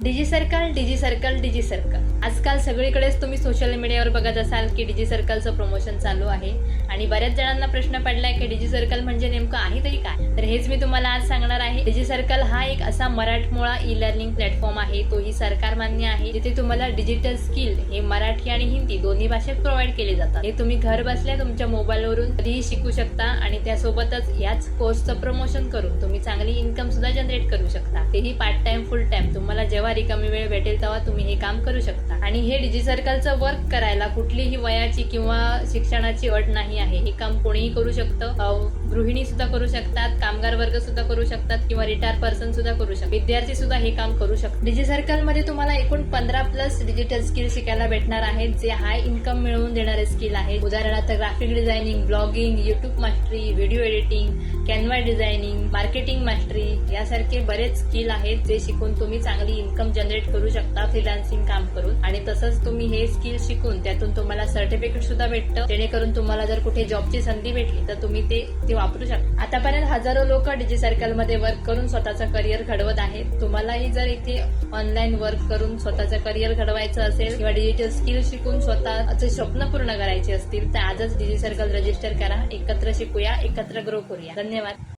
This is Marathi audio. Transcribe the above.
डिजी सर्कल आजकाल सगळीकडेच तुम्ही सोशल मीडियावर बघत असाल की डिजी सर्कलचं प्रमोशन चालू आहे आणि बऱ्याच जणांना प्रश्न पडलाय की डिजी सर्कल म्हणजे नेमकं आहे तरी काय. तर हेच मी तुम्हाला आज सांगणार आहे. डिजी सर्कल हा एक असा मराठमोळा ई लर्निंग प्लॅटफॉर्म आहे, तोही सरकार मान्य आहे, जिथे तुम्हाला डिजिटल स्किल हे मराठी आणि हिंदी दोन्ही भाषेत प्रोव्हाइड केले जातात. हे तुम्ही घर बसल्या तुमच्या मोबाईलवरून कधीही शिकू शकता आणि त्यासोबतच याच कोर्सचं प्रमोशन करून तुम्ही चांगली इन्कम सुद्धा जनरेट करू शकता. तेही पार्ट टाइम फुल टाइम. तुम्हाला जेव्हा रिकामी वेळ भेटेल तेव्हा तुम्ही हे काम करू शकता. आणि हे डिजी सर्कलचं वर्क करायला कुठलीही वयाची किंवा शिक्षणाची अट नाही आहे. हे काम कोणीही करू शकतं. गृहिणी सुद्धा करू शकतात, कामगार वर्ग सुद्धा करू शकतात किंवा रिटायर पर्सन सुद्धा करू शकतात, विद्यार्थी सुद्धा हे काम करू शकतात. डिजी सर्कल मध्ये तुम्हाला एकूण 15+ डिजिटल स्किल शिकायला भेटणार आहेत, जे हाय इन्कम मिळवून देणारे स्किल आहेत. उदाहरणार्थ graphic designing, blogging, YouTube mastery, video editing, Canva designing, marketing mastery यासारखे बरेच स्किल आहेत, जे शिकून तुम्ही चांगली इन्कम जनरेट करू शकता फ्रीलान्सिंग काम करून. आणि तसंच तुम्ही हे स्किल शिकून त्यातून तुम्हाला सर्टिफिकेट सुद्धा भेटतं, जेणेकरून तुम्हाला जर कुठे जॉबची संधी भेटली तर तुम्ही ते वापरू शकता. आतापर्यंत हजारो लोक डिजी सर्कल मध्ये वर्क करून स्वतःचं करिअर घडवत आहेत. तुम्हालाही जर इथे ऑनलाईन वर्क करून स्वतःचं करिअर घडवायचं असेल किंवा डिजिटल स्किल शिकून स्वतःचे स्वप्न पूर्ण करायचे असतील तर आजच डिजी सर्कल रजिस्टर करा. एकत्र शिकूया, एकत्र ग्रो करूया. धन्यवाद.